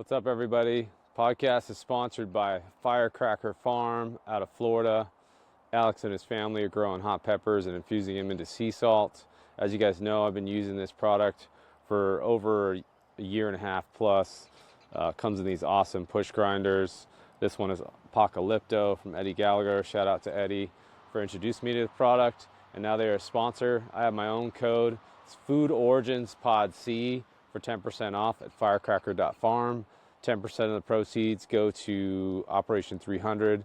What's up, everybody? Podcast is sponsored by Firecracker Farm out of Florida. Alex and his family are growing hot peppers and infusing them into sea salt. As you guys know, I've been using this product for over a year and a half plus. Comes in these awesome push grinders. This one is Apocalypto from Eddie Gallagher. Shout out to Eddie for introducing me to the product. And now they're a sponsor. I have my own code. It's Food Origins Pod C for 10% off at firecracker.farm. 10% of the proceeds go to Operation 300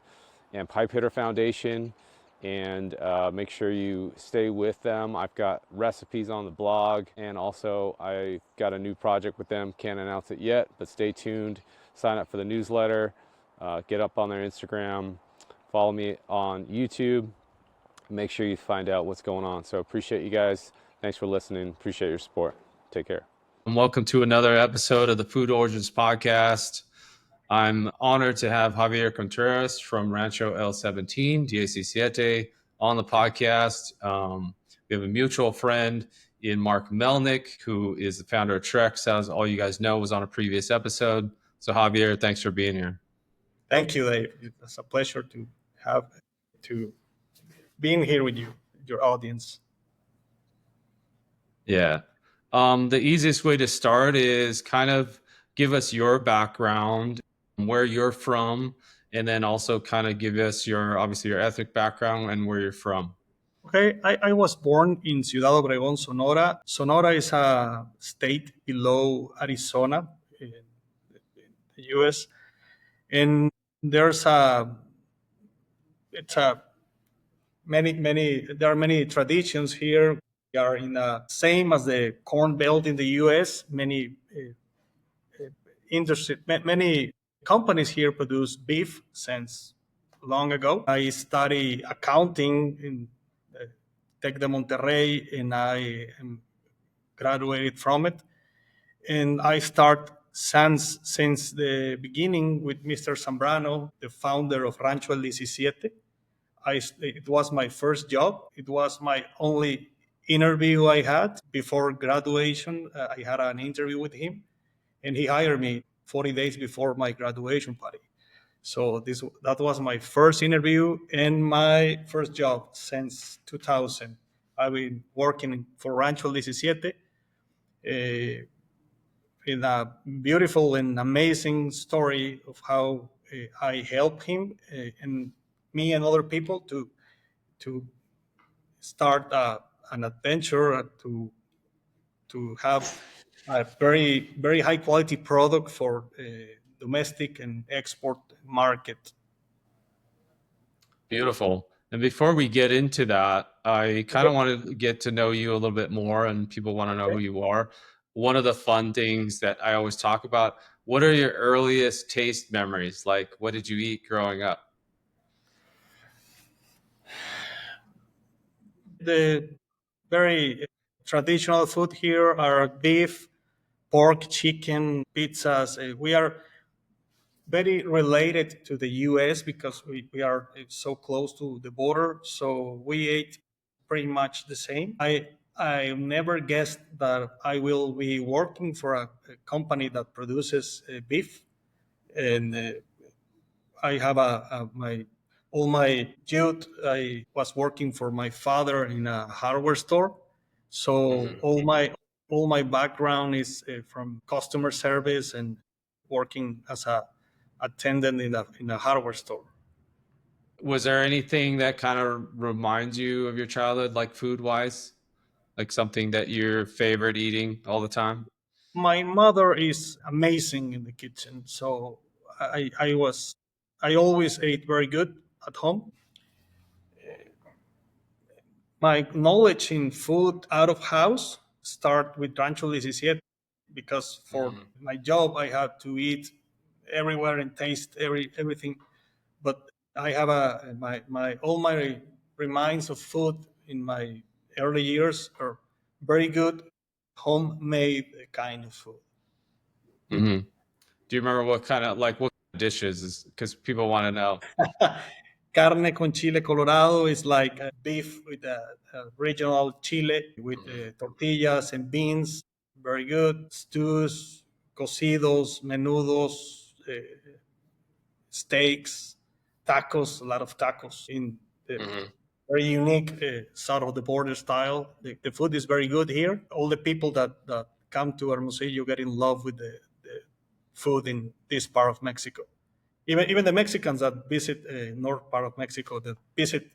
and Pipe Hitter Foundation. And make sure you stay with them. I've got recipes on the blog, and also I got a new project with them. Can't announce it yet, but stay tuned. Sign up for the newsletter. Get up on their Instagram. Follow me on YouTube. Make sure you find out what's going on. So appreciate you guys. Thanks for listening. Appreciate your support. Take care. And welcome to another episode of the Food Origins Podcast. I'm honored to have Javier Contreras from Rancho El 17, 17, on the podcast. We have a mutual friend in Mark Melnick, who is the founder of Trex, as all you guys know, was on a previous episode. So Javier, thanks for being here. Thank you, Dave. It's a pleasure to being here with you, your audience. Yeah. The easiest way to start is kind of give us your background, where you're from, and then also kind of give us your ethnic background and where you're from. Okay, I was born in Ciudad Obregón, Sonora. Sonora is a state below Arizona in the U.S. And there are many traditions here. We are in the same as the Corn Belt in the U.S. Many companies here produce beef since long ago. I study accounting in Tec de Monterrey, and I am graduated from it. And I start since the beginning with Mr. Zambrano, the founder of Rancho El 17. It was my first job. It was my only interview I had before graduation. I had an interview with him, and he hired me 40 days before my graduation party. So that was my first interview and my first job since 2000. I've been working for Rancho El 17 in a beautiful and amazing story of how I helped him and me and other people to start an adventure to have a very, very high quality product for domestic and export market. Beautiful. And before we get into that, I kind of want to get to know you a little bit more, and people want to know who you are. One of the fun things that I always talk about, what are your earliest taste memories? Like, what did you eat growing up? The very traditional food here are beef, pork, chicken, pizzas. We are very related to the U.S. because we are so close to the border. So we ate pretty much the same. I never guessed that I will be working for a company that produces beef, and I have all my youth. I was working for my father in a hardware store, so all my background is from customer service and working as a attendant in a hardware store. Was there anything that kind of reminds you of your childhood, like food wise, like something that your favorite eating all the time? My mother is amazing in the kitchen, so I always ate very good at home. My knowledge in food out of house start with Rancho El 17 because for my job I had to eat everywhere and taste everything. But I have all my reminds of food in my early years are very good homemade kind of food. Mm-hmm. Do you remember what kind of dishes? Because people want to know. Carne con chile colorado is like beef with a regional chile with tortillas and beans. Very good. Stews, cocidos, menudos, steaks, tacos, a lot of tacos in the Hmm. very unique south of the border style. The food is very good here. All the people that come to Hermosillo get in love with the food in this part of Mexico. Even the Mexicans that visit north part of Mexico that visit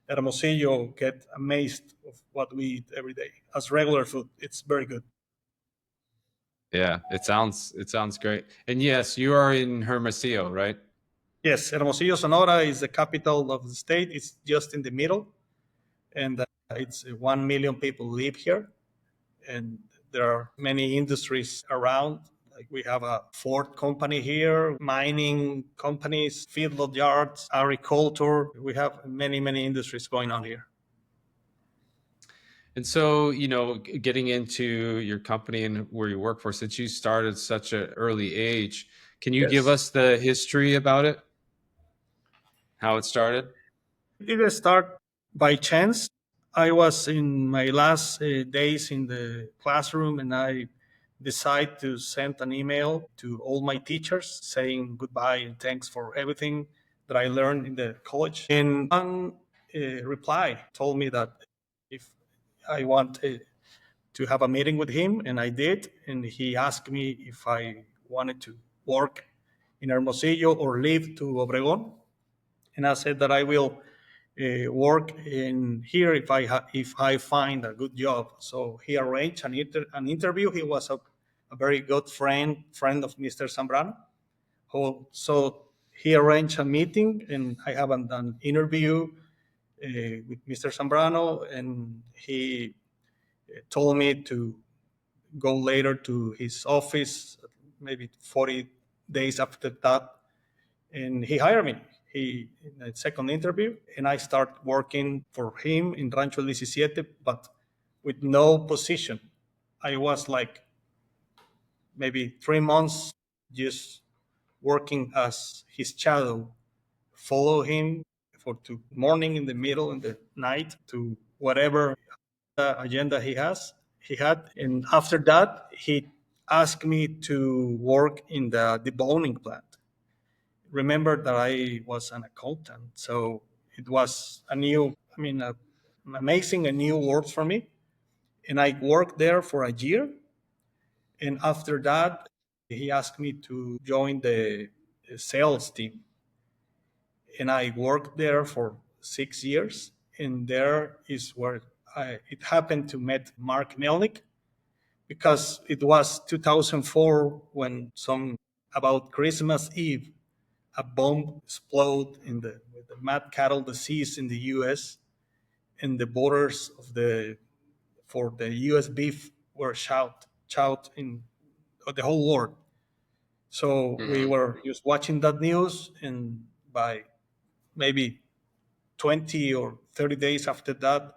Hermosillo get amazed of what we eat every day as regular food. It's very good. Yeah, it sounds great. And yes, you are in Hermosillo, right? Yes, Hermosillo, Sonora is the capital of the state. It's just in the middle, and it's 1 million people live here, and there are many industries around. Like we have a Ford company here, mining companies, feedlot yards, agriculture. We have many industries going on here. And so, getting into your company and where you work for, since you started such an early age, can you give Yes. us the history about it? How it started? It didn't start by chance. I was in my last days in the classroom and I decided to send an email to all my teachers saying goodbye and thanks for everything that I learned in the college. And one reply told me that if I want to have a meeting with him, and I did. And he asked me if I wanted to work in Hermosillo or leave to Obregon. And I said that I will work in here if I find a good job. So he arranged an interview. He was a very good friend of Mr. Zambrano. So he arranged a meeting, and I have an interview with Mr. Zambrano, and he told me to go later to his office, maybe 40 days after that, and he hired me. He in a second interview, and I start working for him in Rancho 17, but with no position. I was like maybe 3 months just working as his shadow, follow him for to morning, in the middle, in the night, to whatever agenda he had. And after that, he asked me to work in the deboning plant. Remember that I was an accountant, so it was a new, I mean, amazing and new words for me. And I worked there for a year. And after that, he asked me to join the sales team. And I worked there for 6 years. And there is where it happened to meet Mark Melnick, because it was 2004 when about Christmas Eve, a bomb exploded with the mad cattle disease in the U.S. and the borders for the U.S. beef were shut in the whole world. So we Hmm. were just watching that news, and by maybe 20 or 30 days after that,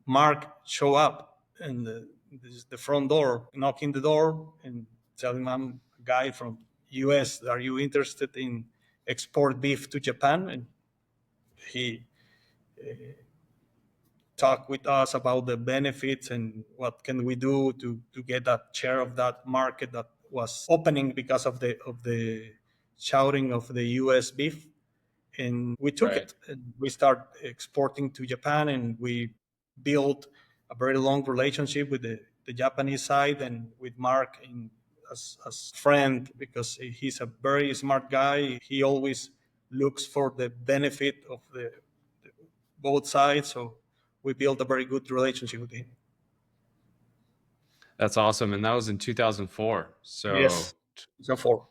Mark showed up and the front door, knocking the door and telling him, I'm a guy from US. Are you interested in export beef to Japan? And he talked with us about the benefits and what can we do to get that share of that market that was opening because of the shouting of the US beef. And we took Right. it and we started exporting to Japan, and we built a very long relationship with the Japanese side and with Mark as friend, because he's a very smart guy. He always looks for the benefit of both sides. So we built a very good relationship with him. That's awesome. And that was in 2004. So Yes. So for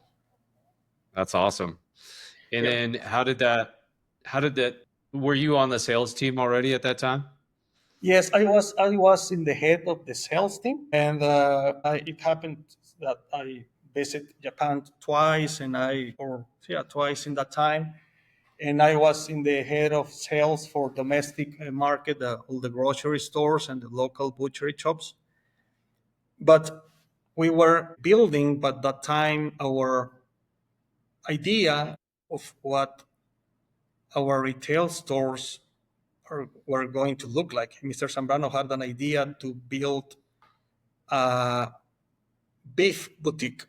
that's awesome. And yeah. then how did that, were you on the sales team already at that time? Yes, I was in the head of the sales team, and it happened that I visited Japan twice, and twice in that time, and I was in the head of sales for domestic market, all the grocery stores and the local butchery shops. But we were building, but that time our idea of what our retail stores were going to look like. Mr. Zambrano had an idea to build a beef boutique.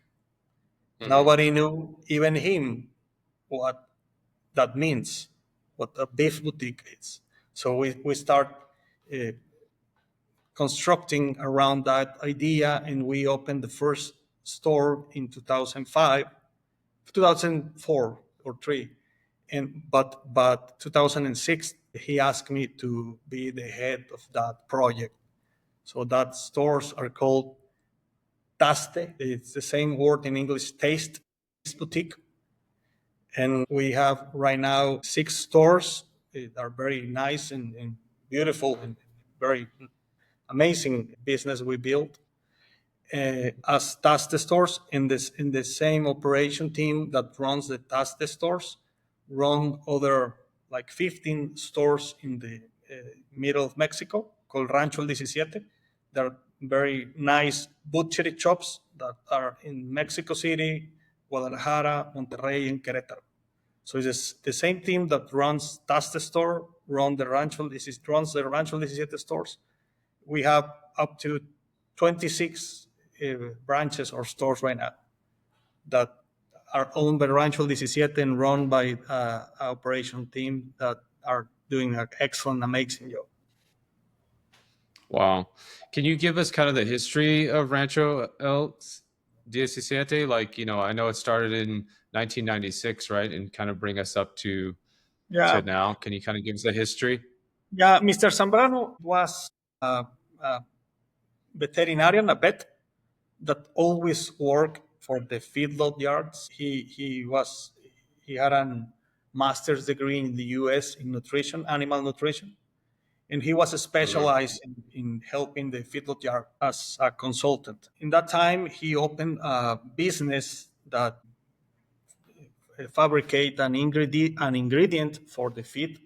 Hmm. Nobody knew, even him, what that means, what a beef boutique is. So we start uh, constructing around that idea, and we opened the first store in 2005, 2004 or 3. And but 2006 he asked me to be the head of that project. So that stores are called Taste. It's the same word in English, taste boutique. And we have right now 6 stores that are very nice and beautiful and very amazing business we built as Taste stores. In the same operation team that runs the Taste stores run other like 15 stores in the middle of Mexico called Rancho 17. They're very nice butchery shops that are in Mexico City, Guadalajara, Monterrey, and Querétaro. So it's the same team that runs Taste store, runs the Rancho 17 stores. We have up to 26 branches or stores right now that are owned by Rancho 17 and run by an operation team that are doing an excellent, amazing job. Wow. Can you give us kind of the history of Rancho El 17? Like, I know it started in 1996, right? And kind of bring us up to Yeah, now. Can you kind of give us the history? yeah. Mr. Zambrano was a veterinarian, a vet that always worked for the feedlot yards. He had a master's degree in the U.S. in nutrition, animal nutrition, and he was Hmm. specialized in helping the feedlot yard as a consultant. In that time, he opened a business that fabricate an ingredient for the feed,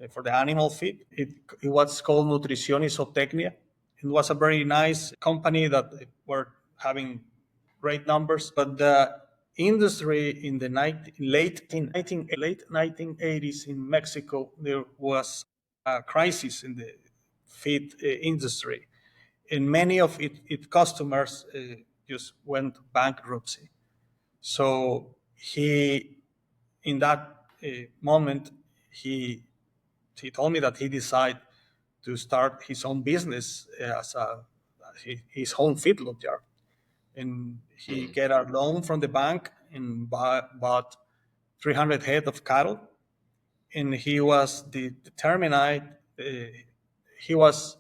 for the animal feed. It was called Nutrición Isotecnia. It was a very nice company that were having great numbers, but the industry in the late 1980s in Mexico, there was a crisis in the feed industry, and many of its customers just went bankruptcy. So in that moment, he he told me that he decided to start his own business as his own feedlot yard, and he Hmm. get a loan from the bank and bought 300 head of cattle, and he was determined. He was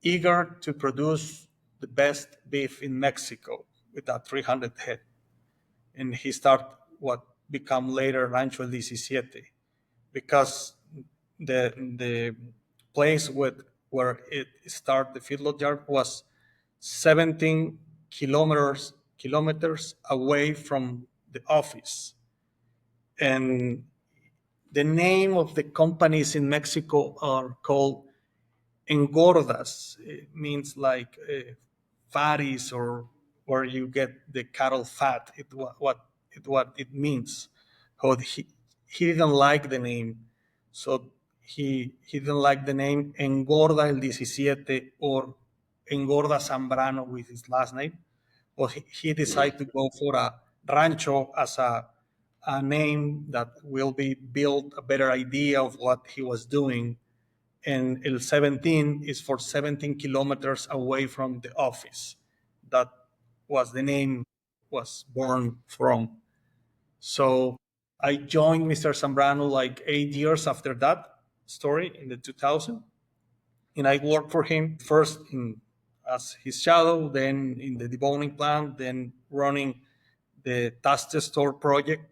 eager to produce the best beef in Mexico with that 300 head, and he started what become later Rancho 17 because the place where it started the feedlot yard was 17 kilometers away from the office, and the name of the companies in Mexico are called engordas. It means like fatties, or where you get the cattle fat. What it means. So he didn't like the name, so he didn't like the name Engorda el 17 or Engorda Zambrano with his last name. But he Hmm. decided to go for a Rancho as a name that will be built a better idea of what he was doing, and El 17 is for 17 kilometers away from the office. That was the name was born from. So I joined Mr. Zambrano like 8 years after that story in the 2000, and I worked for him first as his shadow, then in the deboning plant, then running the Taste Store project,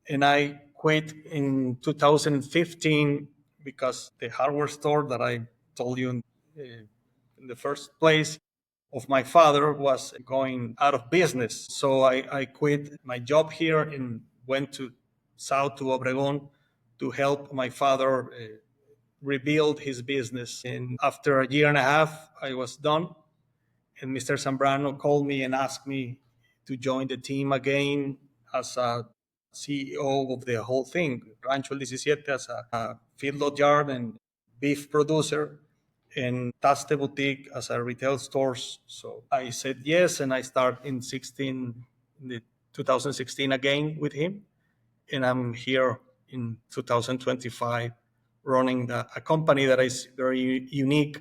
and I quit in 2015 because the hardware store that I told you in the first place of my father was going out of business. So I quit my job here and went to south to Obregon to help my father rebuild his business. And after a year and a half, I was done, and Mr. Zambrano called me and asked me to join the team again as a CEO of the whole thing, Rancho 17 as a feedlot yard and beef producer, and Taste Boutique as a retail stores. So I said yes, and I started in 2016 again with him, and I'm here in 2025 running a company that is very unique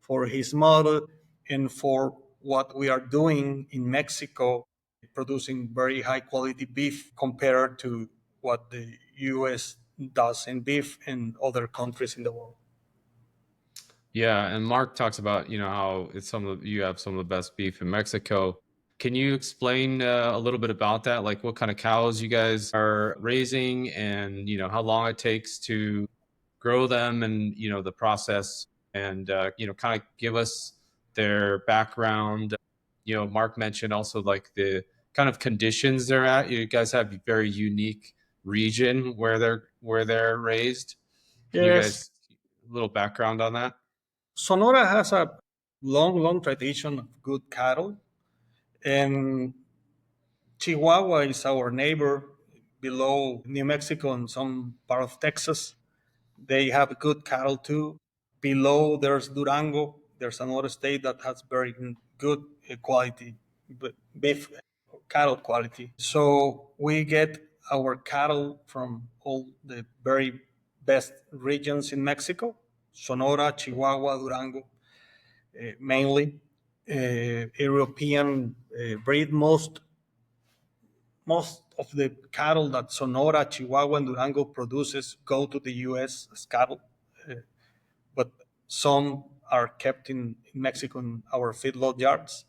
for his model and for what we are doing in Mexico, producing very high quality beef compared to what the US does in beef in other countries in the world. Yeah, and Mark talks about how it's some of you have some of the best beef in Mexico. Can you explain a little bit about that? Like what kind of cows you guys are raising, and how long it takes to grow them, and the process, and kind of give us their background. Mark mentioned also like the kind of conditions they're at. You guys have a very unique region where they're raised. Can you Yes, guys a little background on that? Sonora has a long tradition of good cattle, and Chihuahua is our neighbor below New Mexico and some part of Texas. They have good cattle too. Below there's Durango. There's another state that has very good quality beef cattle quality. So we get our cattle from all the very best regions in Mexico: Sonora, Chihuahua, Durango, mainly. European breed. Most of the cattle that Sonora, Chihuahua, and Durango produces go to the U.S. as cattle, but some are kept in Mexico in our feedlot yards.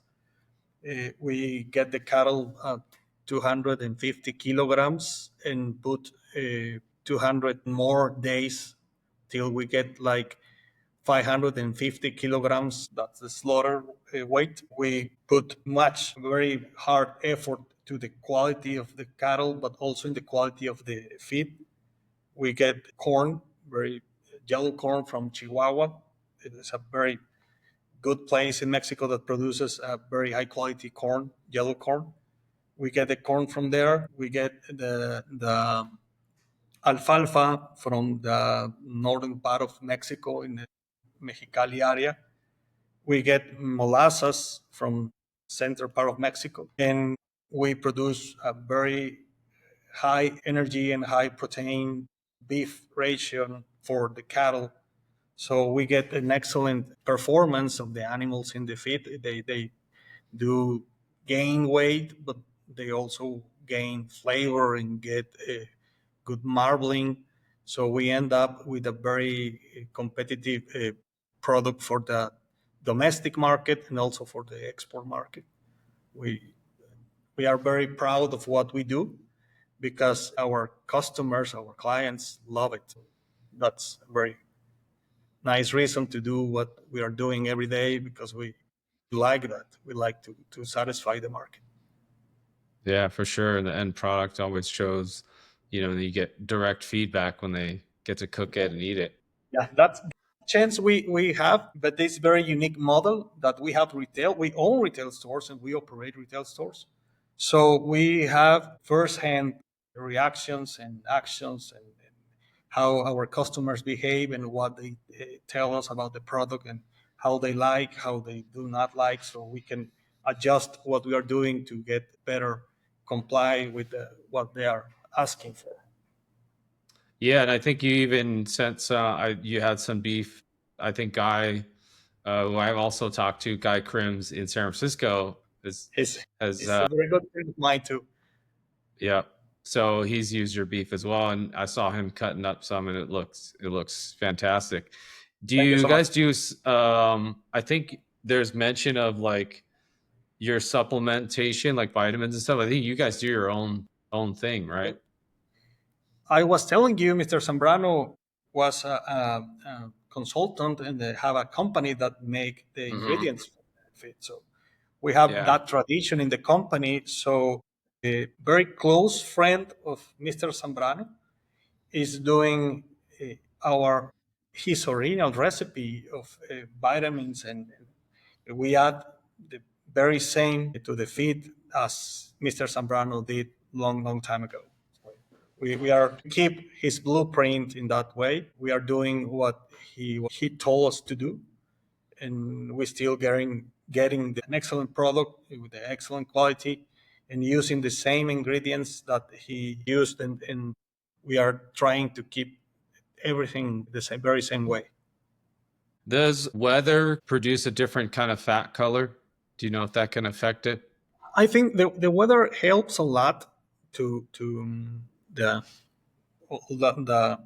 We get the cattle at 250 kilograms and put 200 more days till we get like 550 kilograms. That's the slaughter weight. We put much, very hard effort to the quality of the cattle, but also in the quality of the feed. We get corn, very yellow corn from Chihuahua. It is a very good place in Mexico that produces a very high quality corn, yellow corn. We get the corn from there. We get the alfalfa from the northern part of Mexico in the Mexicali area. We get molasses from center part of Mexico, and we produce a very high energy and high protein beef ration for the cattle. So we get an excellent performance of the animals in the feed. They do gain weight, but they also gain flavor and get a good marbling. So we end up with a very competitive product for the domestic market and also for the export market. We we are very proud of what we do because our customers, our clients love it. That's a very nice reason to do what we are doing every day because we like that. We like to satisfy the market. Yeah, for sure. The end product always shows, you get direct feedback when they get to cook it and eat it. Yeah, that's the chance we have, but this very unique model that we have retail. We own retail stores and we operate retail stores. So we have firsthand reactions and actions and how our customers behave and what they tell us about the product and how they like, how they do not like. So we can adjust what we are doing to get better comply with what they are asking for. Yeah, and I think you even since you had some beef. I think Guy, who I've also talked to, Guy Crims in San Francisco, is It's, has it's a very good friend of mine too. yeah. So he's used your beef as well, and I saw him cutting up some, and it looks fantastic. Do Thank you you so much. guys do? I think there's mention of like your supplementation, like vitamins and stuff. I think you guys do your own thing, right? I was telling you, Mr. Zambrano was a consultant and they have a company that make the Hmm. ingredients for it. So we have Yeah. that tradition in the company. So a very close friend of Mr. Zambrano is doing our his original recipe of vitamins, and we add the very same to the feed as Mr. Zambrano did long time ago. We are keep his blueprint in that way. We are doing what he told us to do, and we're still getting an excellent product with the excellent quality. and using the same ingredients that he used, and we are trying to keep everything the same, very same way. Does weather produce a different kind of fat color? Do you know if that can affect it? I think the weather helps a lot to the, the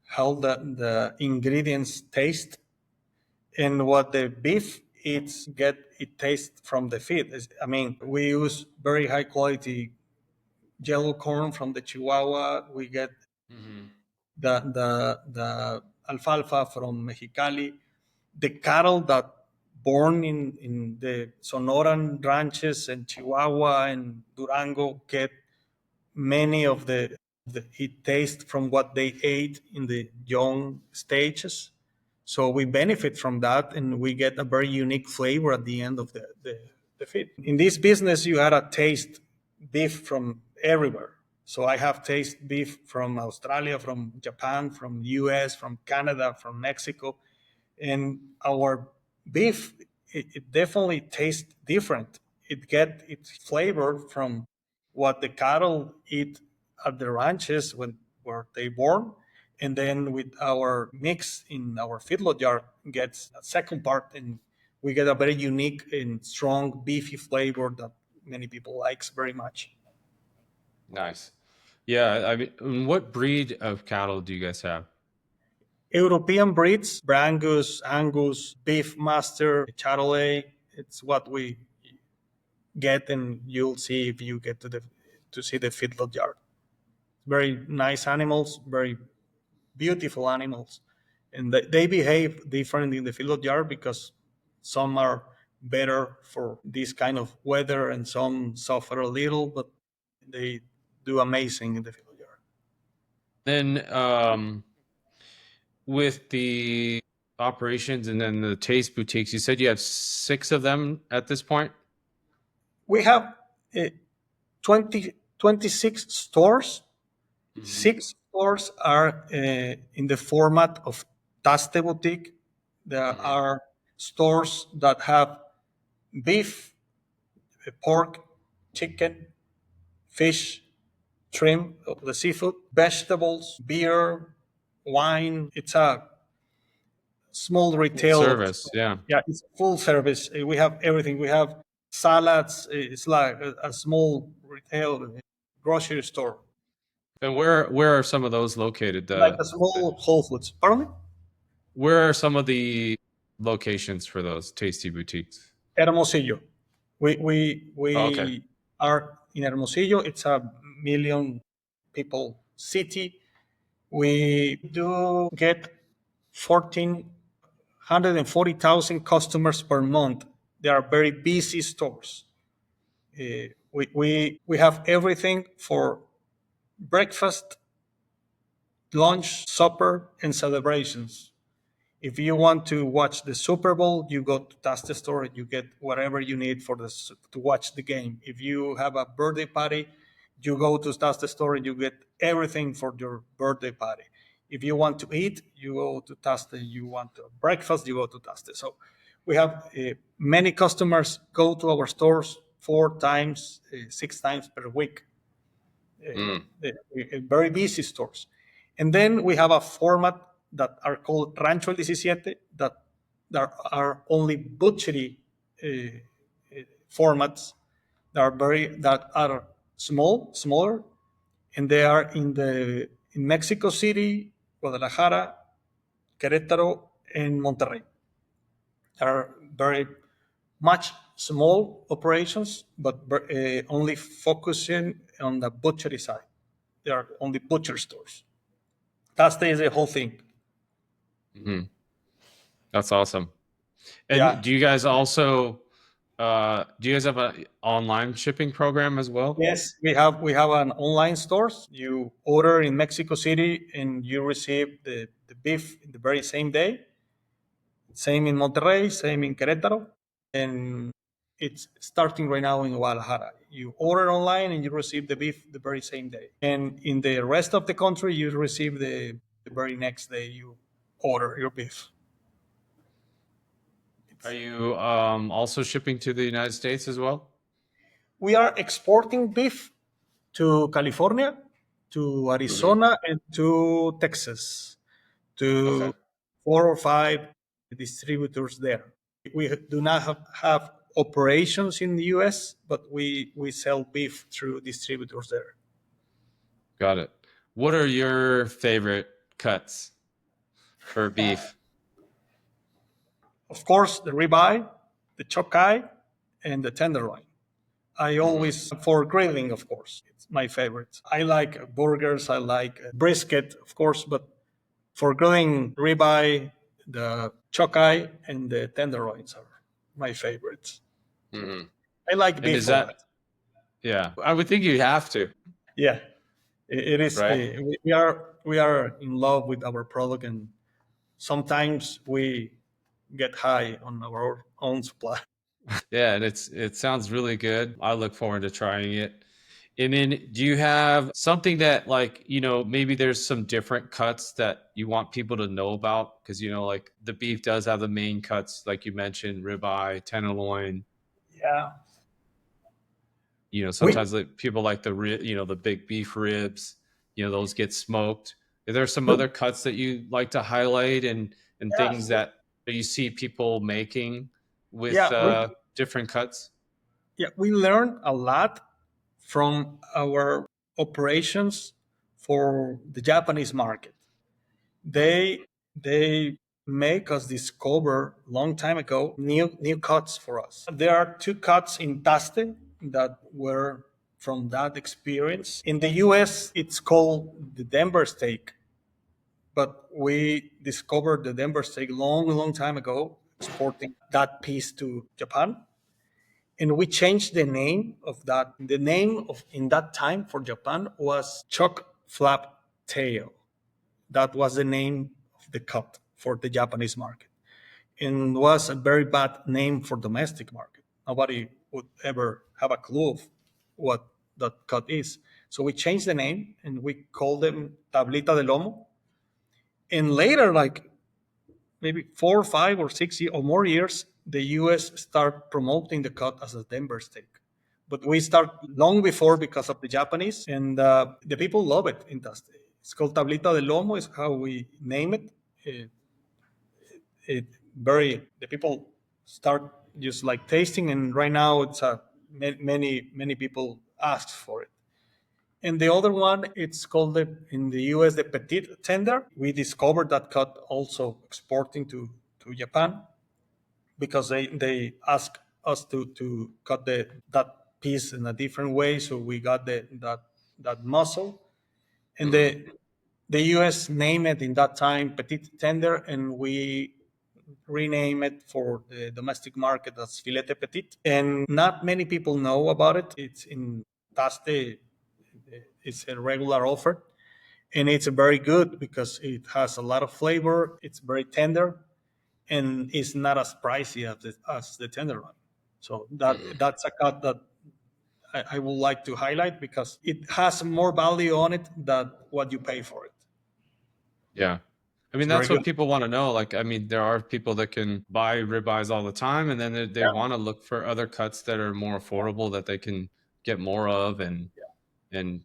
how the ingredients taste, and what the beef it's get it taste from the feed. I mean, we use very high quality yellow corn from the Chihuahua. We get Mm-hmm. the alfalfa from Mexicali. The cattle that born in the Sonoran ranches and Chihuahua and Durango get many of the it taste from what they ate in the young stages. So we benefit from that, and we get a very unique flavor at the end of the feed. In this business, you had to taste beef from everywhere. So I have tasted beef from Australia, from Japan, from US, from Canada, from Mexico, and our beef it definitely tastes different. It get its flavor from what the cattle eat at the ranches when where they born, and then with our mix in our feedlot yard gets a second part, and we get a very unique and strong beefy flavor that many people likes very much. Nice. Yeah, I mean, what breed of cattle do you guys have? European breeds, Brangus, Angus, Beefmaster, Charolais. It's what we get, and you'll see if you get to see the feedlot yard. Very nice animals, very beautiful animals, and they behave different in the feedlot yard because some are better for this kind of weather and some suffer a little, but they do amazing in the feedlot yard. Then, with the operations and then the taste boutiques, you said you have 6 of them at this point? We have uh, 26 stores. Mm-hmm. 6 stores are in the format of Taste Boutique. There Mm-hmm. are stores that have beef, pork, chicken, fish, shrimp, the seafood, vegetables, beer, wine. It's a small Full retail. service, yeah. Yeah, it's full service. We have everything. We have salads. It's like a small retail grocery store, And where are some of those located? like a small Whole Foods. Pardon me? Where are some of the locations for those tasty boutiques? Hermosillo. Oh, okay. We are in Hermosillo. It's a million people city. We do get 140,000 customers per month. They are very busy stores. We have everything for breakfast, lunch, supper, and celebrations. If you want to watch the Super Bowl, you go to Taste Store and you get whatever you need for to watch the game. If you have a birthday party, you go to Taste Store and you get everything for your birthday party. If you want to eat, you go to Taste. You want to breakfast, you go to Taste. So we have many customers go to our stores 4 times, 6 times per week. Mm. Very busy stores. And then we have a format that are called Rancho el 17 that there are only butchery formats that are smaller, and they are in Mexico City, Guadalajara, Querétaro, and Monterrey. They are very much small operations, but only focusing on the butchery side. They are only butcher stores. That's the whole thing. Hmm. That's awesome. And Yeah. do you guys also do you guys have an online shipping program as well? Yes, we have an online stores. You order in Mexico City and you receive the beef in the very same day. Same in Monterrey, same in Querétaro, and it's starting right now in Guadalajara. You order online and you receive the beef the very same day. And in the rest of the country, you receive the very next day you order your beef. Are you also shipping to the United States as well? We are exporting beef to California, to Hmm. Arizona, and to Texas, to Okay. 4 or 5 distributors there. We do not have operations in the US, but we sell beef through distributors there. Got it. What are your favorite cuts for beef? Of course, the ribeye, the chokai, and the tenderloin. I Hmm. always, for grilling, of course, it's my favorite. I like burgers, I like brisket, of course, but for grilling, ribeye, the chokai, and the tenderloins are my favorites. Hmm. I like And beef is a lot. that, yeah, I would think you have to, Yeah, it is. right? We are in love with our product, and sometimes we get high on our own supply. Yeah, and it sounds really good. I look forward to trying it. And then do you have something that like, maybe there's some different cuts that you want people to know about? Because like the beef does have the main cuts, like you mentioned, ribeye, tenderloin. Yeah, we Sometimes like people like the big beef ribs, those get smoked. Are there some other cuts that you like to highlight and yeah things that you see people making with yeah we different cuts? yeah we learned a lot from our operations for the Japanese market. They make us discover long time ago new cuts for us. There are two cuts in Taste that were from that experience. In the US, it's called the Denver steak, but we discovered the Denver steak long time ago, exporting that piece to Japan. And we changed the name of that. The name of in that time for Japan was Chuck Flap Tail. That was the name of the cut for the Japanese market, and was a very bad name for domestic market. Nobody would ever have a clue of what that cut is. So we changed the name and we called them Tablita de Lomo. And later, like maybe 4 or 5 or 6 or more years, the US start promoting the cut as a Denver steak. But we start long before because of the Japanese, and the people love it. It's called Tablita de Lomo, is how we name it. It, it the people start just like tasting, and right now it's many people ask for it. And the other one, it's called in the US the petite tender. We discovered that cut also exporting to Japan because they ask us to cut that piece in a different way. So we got that muscle. And Hmm. the US named it in that time petite tender, and we rename it for the domestic market as filete petit. And not many people know about it. It's in Taste, it's a regular offer, and it's very good because it has a lot of flavor. It's very tender, and it's not as pricey as the tenderloin. So Hmm. that's a cut that I would like to highlight because it has more value on it than what you pay for it. Yeah. I It's mean, very that's good. what people want to know. Like, I mean, there are people that can buy ribeyes all the time, and then they Yeah, want to look for other cuts that are more affordable that they can get more of and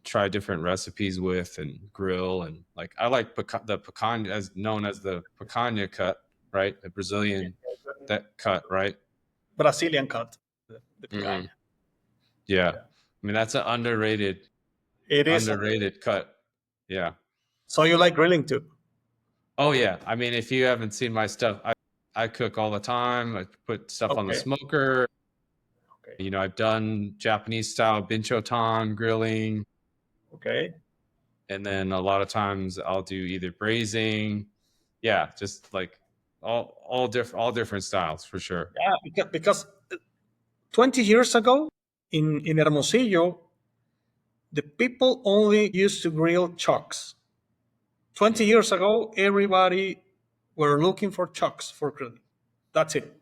try different recipes with and grill. And like, I like the picanha, as known as the picanha cut, right? The Brazilian that cut, right? Brazilian cut, the Hmm. picanha. Yeah. Yeah, I mean, that's an it is underrated. underrated cut. Yeah. So you like grilling too? Oh yeah. I mean, if you haven't seen my stuff, I cook all the time. I put stuff on the Okay, smoker. okay, I've done Japanese style binchotan grilling, okay. and then a lot of times I'll do either braising. Yeah, just like all different styles for sure. Yeah, because 20 years ago in Hermosillo, the people only used to grill chucks. 20 Mhm. years ago, everybody were looking for chucks for grilling. That's it.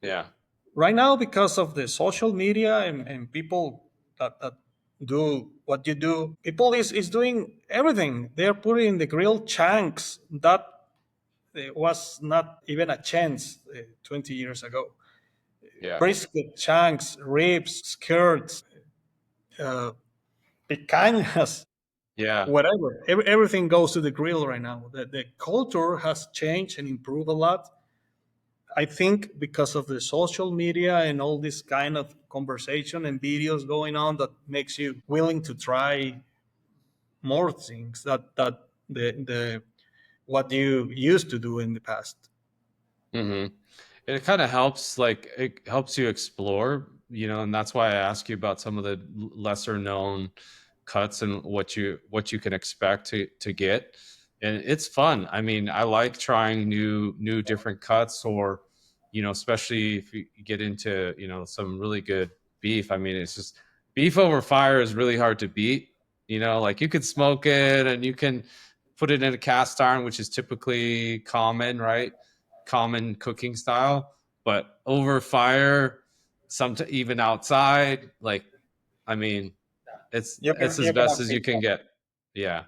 Yeah. Right now, because of the social media and people that do what you do, people is doing everything. They're putting the grill chunks that was not even a chance 20 years ago. Yeah. brisket, shanks, ribs, skirts, uh, picanhas, Yeah. whatever. Everything goes to the grill right now. The culture has changed and improved a lot. I think because of the social media and all this kind of conversation and videos going on that makes you willing to try more things that the what you used to do in the past. hmm And it kind of helps, like it helps you explore, and that's why I ask you about some of the lesser known cuts and what you can expect to get. And it's fun. I mean, I like trying new different cuts, or especially if you get into some really good beef. I mean, it's just beef over fire is really hard to beat. Like you can smoke it and you can put it in a cast iron, which is typically common, right? Common cooking style, but over fire, some even outside, like, I mean, it's it's as You best cannot as beat you can get. Yeah,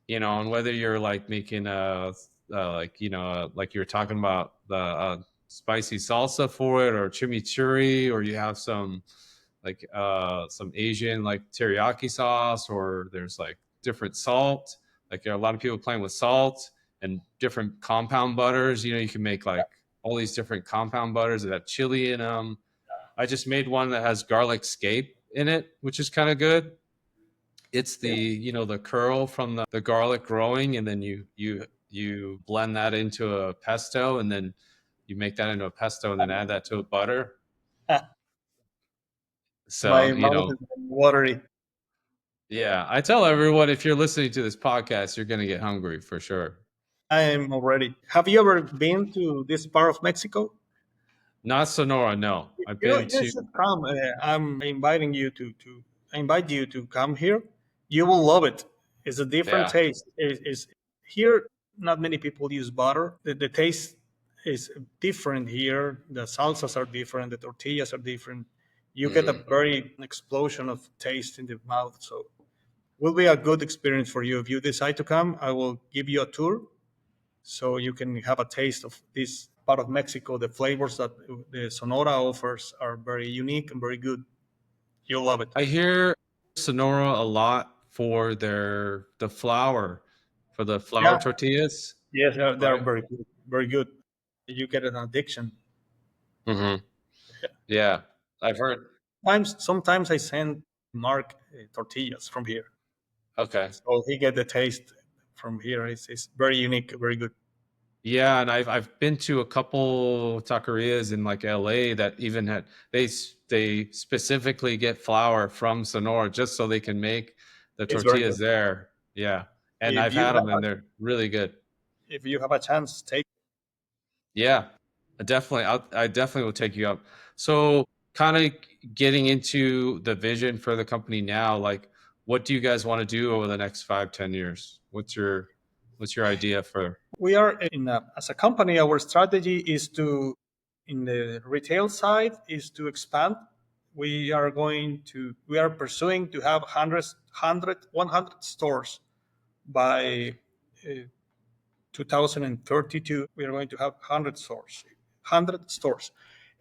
and whether you're like making like like you're talking about the spicy salsa for it, or chimichurri, or you have some Asian like teriyaki sauce, or there's like different salt. Like there are a lot of people playing with salt and different compound butters. You can make like all these different compound butters that have chili in them. I just made one that has garlic scape in it, which is kind of good. It's the that. the curl from the garlic growing, and then you blend that into a pesto, and then you make that into a pesto, and then add that to a butter. So, My mouth is watery. yeah, I tell everyone, if you're listening to this podcast, you're going to get hungry for sure. I am already. Have you ever been to this part of Mexico? Not Sonora, no. I've been You to, should come. I'm inviting you to I invite you to come here. You will love it. It's a different yeah. taste. Is here? Not many people use butter. The taste is different here. The salsas are different. The tortillas are different. You get a hmm very explosion of taste in the mouth. So will be a good experience for you if you decide to come. I will give you a tour so you can have a taste of this part of Mexico. The flavors that the Sonora offers are very unique and very good. You'll love it. I hear Sonora a lot for the flour, for the flour Yeah, tortillas, yes, they're right? very good. Very good. You get an addiction. hmm Yeah, I've heard. Sometimes I send Mark tortillas from here, Okay. so he get the taste from here. It's very unique, very good. Yeah, and I've been to a couple taquerias in like LA that even had they specifically get flour from Sonora just so they can make the It's very tortillas good. there. Yeah, and If I've you had them have and they're really good. if you have a chance, take. Yeah, I definitely will take you up. So, kind of getting into the vision for the company now, like what do you guys want to do over the next 5, 10 years? What's your idea for? We are as a company. Our strategy is to, in the retail side, is to expand. We are pursuing to have 100 stores by 2032. We are going to have 100 stores,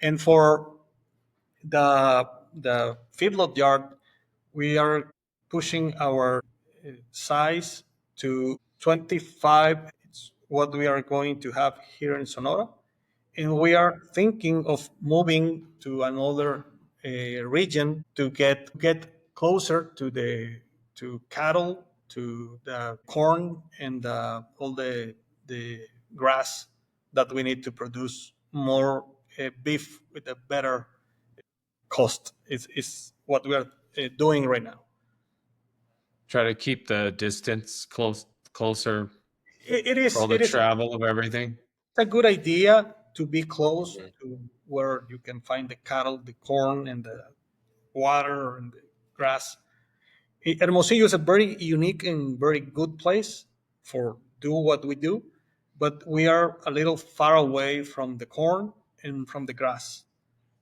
and for the feedlot yard, we are pushing our size to 25. It's what we are going to have here in Sonora, and we are thinking of moving to another region to get closer to the to cattle, to the corn, and all the grass that we need to produce more beef with a better cost. Is what we are doing right now. Try to keep the distance closer It for is all the it is travel of everything. a good idea to be close Mhm. to where you can find the cattle, the corn, and the water and the grass. Hermosillo is a very unique and very good place for do what we do, but we are a little far away from the corn and from the grass,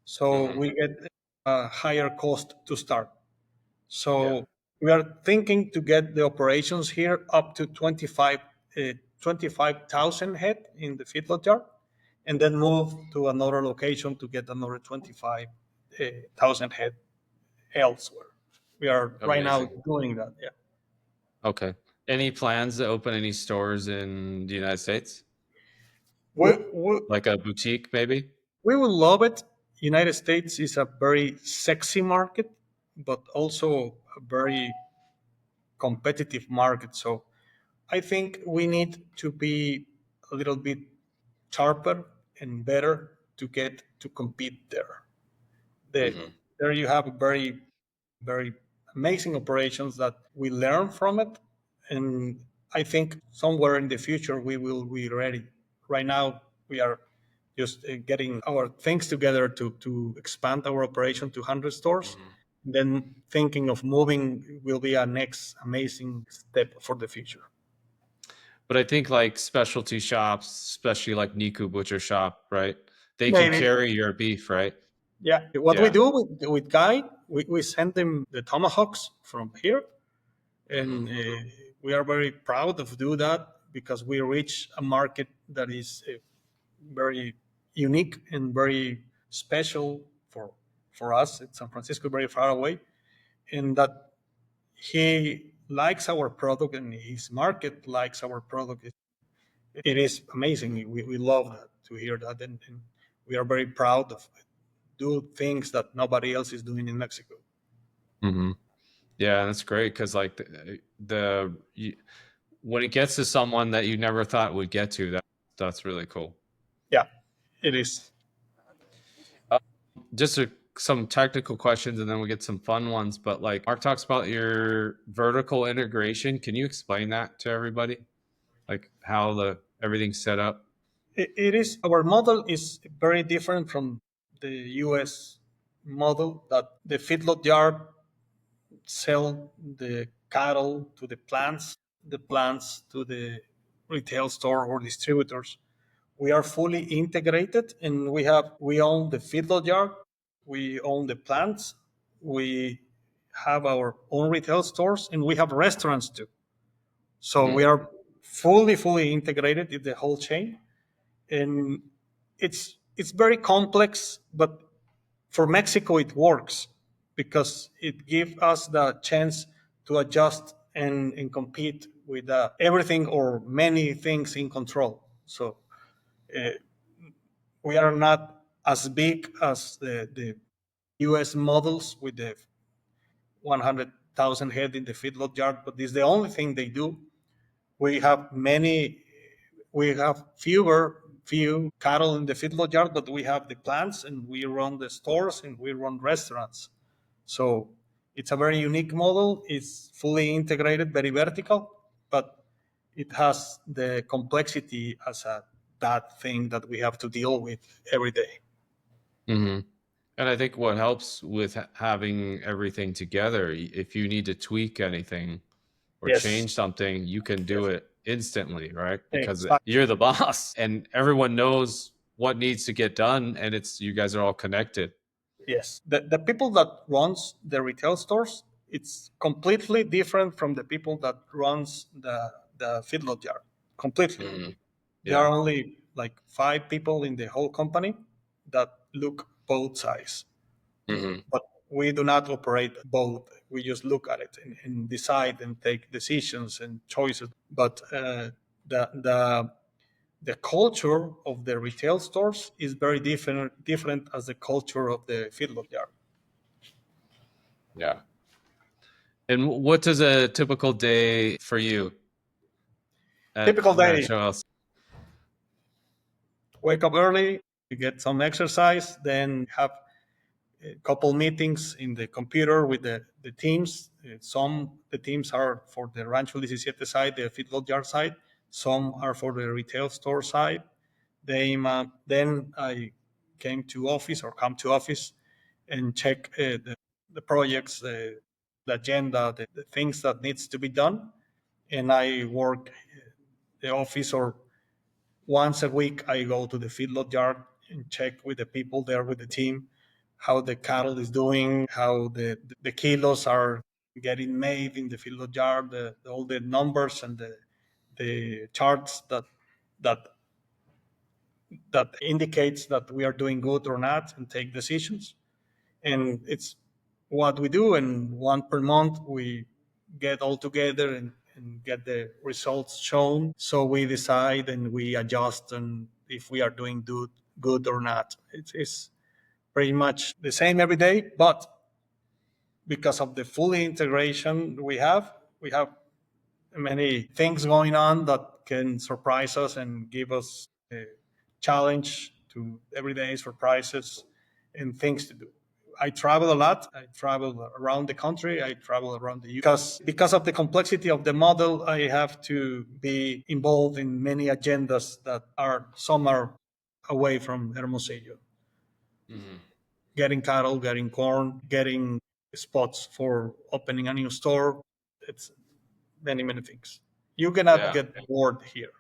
so Mhm. we get a higher cost to start. Yeah. So we are thinking to get the operations here up to 25,000 head in the feedlot yard, and then move to another location to get another 25,000 head elsewhere. We are right now Amazing. doing that. Yeah. Okay. Any plans to open any stores in the United States? We, we, Like a boutique, maybe? we will love it. United States is a very sexy market, but also a very competitive market. So I think we need to be a little bit sharper and better to get to compete there. Hmm. There you have very amazing operations that we learn from it, and I think somewhere in the future we will be ready. Right now we are just getting our things together to expand our operation to 100 stores. Hmm. Then thinking of moving will be a next amazing step for the future. But I think like specialty shops, especially like Niku Butcher Shop, right? They can Maybe. carry your beef, right? Yeah. What we Yeah. do with Guy, we send them the tomahawks from here, Hmm. and we are very proud of do that because we reach a market that is very unique and very special for us. It's San Francisco, very far away, and that he likes our product and his market likes our product. It is amazing. We love that to hear that, and we are very proud of do things that nobody else is doing in Mexico. Hmm. Yeah, that's great because like when it gets to someone that you never thought would get to, that's really cool. Yeah, it is. Just some technical questions and then we'll get some fun ones. But like Mark talks about your vertical integration. Can you explain that to everybody? Like how the everything's set up? It is. Our model is very different from the U.S. model that the feedlot yard sell the cattle to the plants to the retail store or distributors. We are fully integrated, and we own the feedlot yard, we own the plants, we have our own retail stores, and we have restaurants too. So we Mm-hmm. are fully integrated in the whole chain, and it's very complex, but for Mexico it works because it gives us the chance to adjust and compete with everything or many things in control. So uh, we are not as big as the US models with the 100,000 head in the feedlot yard, but this is the only thing they do. We have many, we have few cattle in the feedlot yard, but we have the plants and we run the stores and we run restaurants. So it's a very unique model. It's fully integrated, very vertical, but it has the complexity as a that thing that we have to deal with every day. Mm-hmm. And I think what helps with having everything together, if you need to tweak anything or Yes, change something, you can do yes, it instantly, right? Because exactly. you're the boss and everyone knows what needs to get done and it's you guys are all connected. Yes, the people that runs the retail stores, it's completely different from the people that runs the feedlot yard. Completely. Hmm. There are Yeah. only like 5 people in the whole company that look both sides, Hmm. but we do not operate both. We just look at it and decide and take decisions and choices. But the the the culture of the retail stores is very different as the culture of the feedlot yard. Yeah. And what does a typical day for you at Typical day: Rancho House? wake up early, you get some exercise, then have a couple meetings in the computer with the teams. Some the teams are for the Rancho 17 side, the feedlot yard side. Some are for the retail store side. Then I came to office or come to office and check the projects, the agenda, the things that needs to be done, and I work the office or once a week, I go to the feedlot yard and check with the people there with the team how the cattle is doing, how the kilos are getting made in the feedlot yard, all the numbers and the charts that that indicates that we are doing good or not and take decisions. And it's what we do. And one per month, we get all together and get the results shown. So we decide and we adjust and if we are doing good or not. It's pretty much the same every day, but because of the full integration we have many things going on that can surprise us and give us a challenge to everyday surprises and things to do. I travel a lot. I travel around the country. I travel around the because of the complexity of the model. I have to be involved in many agendas that are some are away from Hermosillo. Hmm. Getting cattle, getting corn, getting spots for opening a new store. It's many things. You cannot Yeah. get bored here.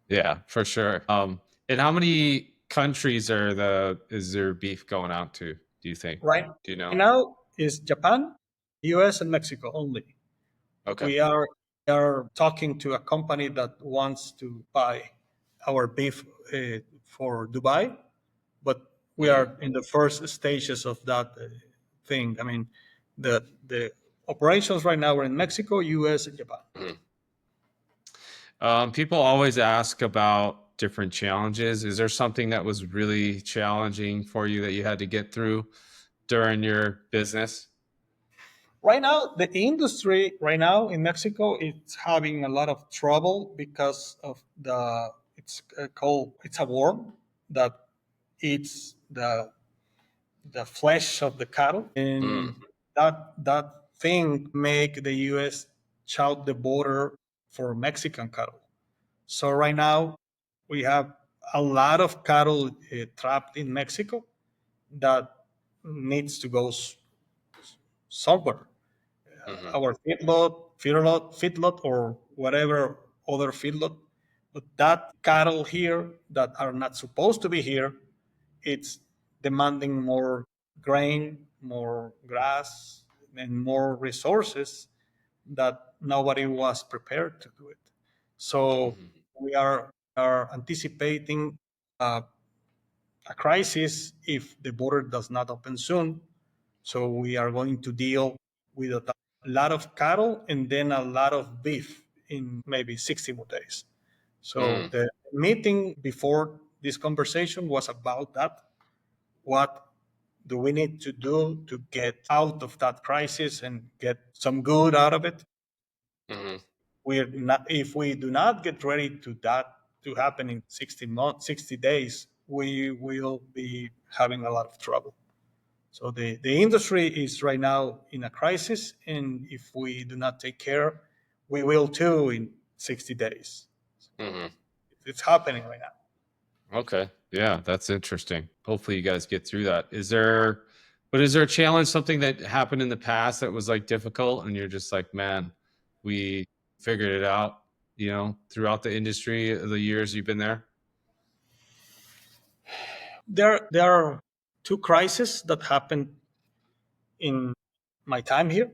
Yeah, for sure. And how many countries is there beef going out to, do you think? Right Do you know? now is Japan, US, and Mexico only. Okay. We are talking to a company that wants to buy our beef for Dubai, but we Mm. are in the first stages of that thing. I mean, the operations right now are in Mexico, US, and Japan. Mhm. People always ask about different challenges. Is there something that was really challenging for you that you had to get through during your business? Right now, the industry right now in Mexico it's having a lot of trouble because of it's a worm that eats the flesh of the cattle, Mm. and that thing make the U.S. shut the border for Mexican cattle. So right now we have a lot of cattle trapped in Mexico that needs to go somewhere. Hmm. Our feedlot, or whatever other feedlot. But that cattle here that are not supposed to be here, it's demanding more grain, more grass, and more resources that nobody was prepared to do it. So Hmm. we are anticipating a crisis if the border does not open soon. So we are going to deal with a lot of cattle and then a lot of beef in maybe 60 more days. So Mm. the meeting before this conversation was about that. What do we need to do to get out of that crisis and get some good out of it? Hmm. We're not, if we do not get ready to that to happen in 60 months, 60 days, we will be having a lot of trouble. So the industry is right now in a crisis, and if we do not take care, we will too in 60 days. Hmm. It's happening right now. Okay. Yeah, that's interesting. Hopefully you guys get through that. Is there a challenge, something that happened in the past that was like difficult and you're just like, man, we figured it out, throughout the industry, the years you've been there? There are two crises that happened in my time here.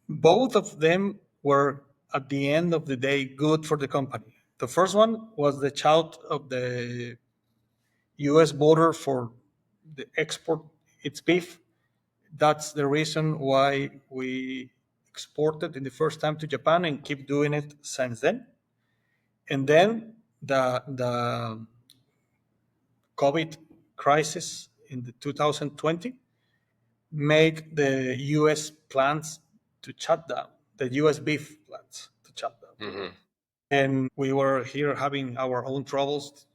Both of them were at the end of the day good for the company. The first one was the shout of the U.S. border for the export its beef. That's the reason why we exported in the first time to Japan and keep doing it since then. And then the COVID crisis in the 2020 make the U.S. plants to shut down, the U.S. beef plants to shut down. Hmm. And we were here having our own troubles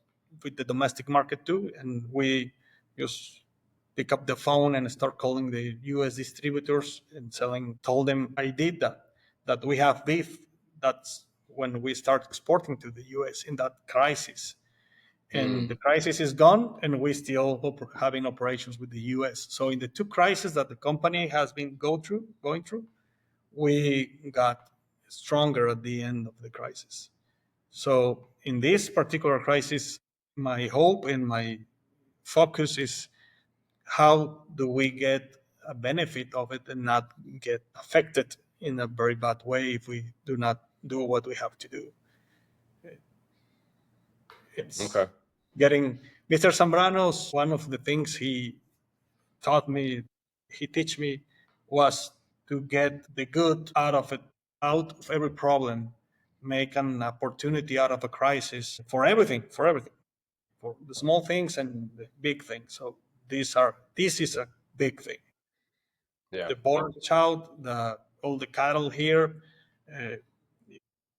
with the domestic market too, and we just pick up the phone and start calling the US distributors and told them I did that we have beef. That's when we start exporting to the US in that crisis. And Mm. the crisis is gone, and we still having operations with the US. So in the two crises that the company has been going through, we got stronger at the end of the crisis. So in this particular crisis, my hope and my focus is how do we get a benefit of it and not get affected in a very bad way if we do not do what we have to do. It's Okay. getting Mr. Zambrano's one of the things he taught me, he teach me was to get the good out of it, out of every problem, make an opportunity out of a crisis for everything, for the small things and the big things. So this is a big thing. Yeah. The border child, the all the cattle here, uh,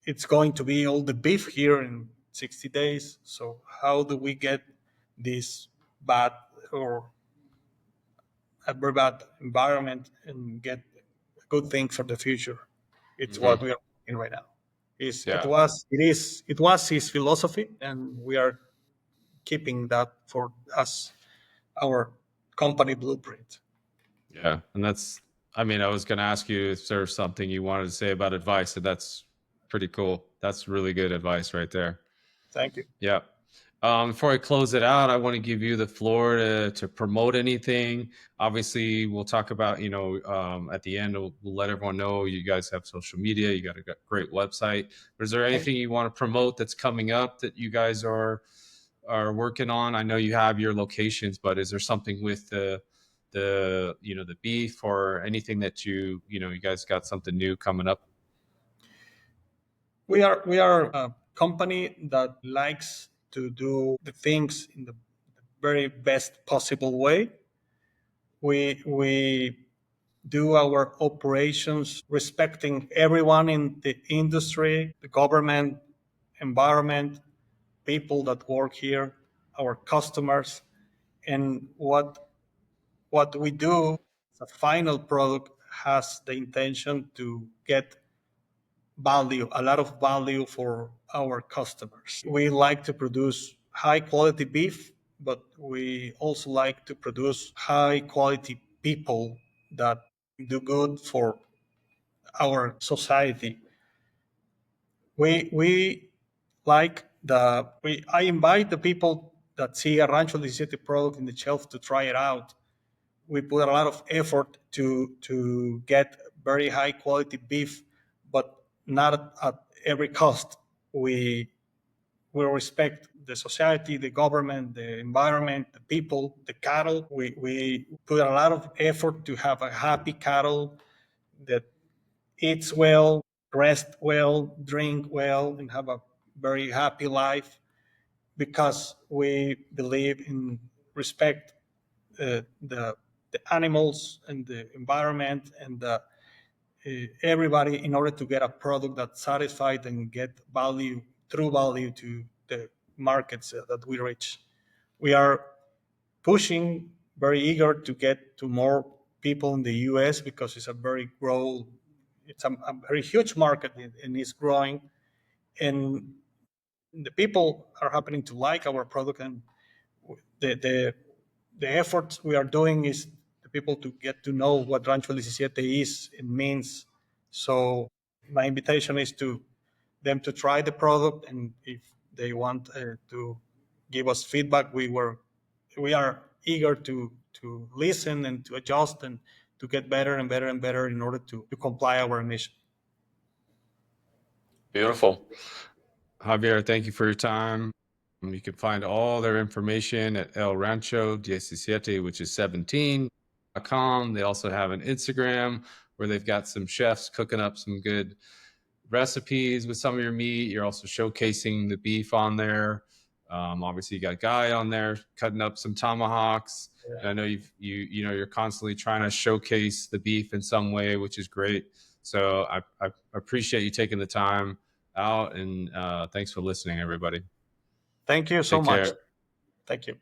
it's going to be all the beef here in 60 days. So how do we get this bad or a very bad environment and get good things for the future? It's Hmm. what we are in right now. Yeah. It was his philosophy, and we are keeping that for us, our company blueprint. Yeah. And that's, I mean, I was going to ask you if there's something you wanted to say about advice, and that's pretty cool. That's really good advice right there. Thank you. Yeah. Before I close it out, I want to give you the floor to promote anything. Obviously, we'll talk about, at the end, we'll let everyone know you guys have social media, you got a great website. But is there anything you want to promote that's coming up that you guys are working on? I know you have your locations, but is there something with the beef or anything that you guys got something new coming up? We are a company that likes to do the things in the very best possible way. We do our operations respecting everyone in the industry, the government, environment, people that work here, our customers, and what we do, the final product has the intention to get value, a lot of value for our customers. We like to produce high quality beef, but we also like to produce high quality people that do good for our society. We like the we I invite the people that see a Rancho 17 product in the shelf to try it out. We put a lot of effort to get very high quality beef, but not at every cost. We respect the society, the government, the environment, the people, the cattle. We put a lot of effort to have a happy cattle that eats well, rest well, drink well, and have a very happy life because we believe in respect the animals and the environment and everybody in order to get a product that satisfied and get value, true value to the markets that we reach. We are pushing, very eager to get to more people in the U.S. because it's a very huge market and it's growing, and the people are happening to like our product, and the the the efforts we are doing is the people to get to know what Rancho 17 is and means. So my invitation is to them to try the product, and if they want to give us feedback, we are eager to listen and to adjust and to get better and better and better in order to comply our mission. Beautiful. Javier, thank you for your time. You can find all their information at El Rancho 17, which is 17.com. They also have an Instagram where they've got some chefs cooking up some good recipes with some of your meat. You're also showcasing the beef on there. Obviously, you got Guy on there cutting up some tomahawks. And I know you're constantly trying to showcase the beef in some way, which is great. So I appreciate you taking the time out, and thanks for listening, everybody. Thank you so Take much. care. Thank you.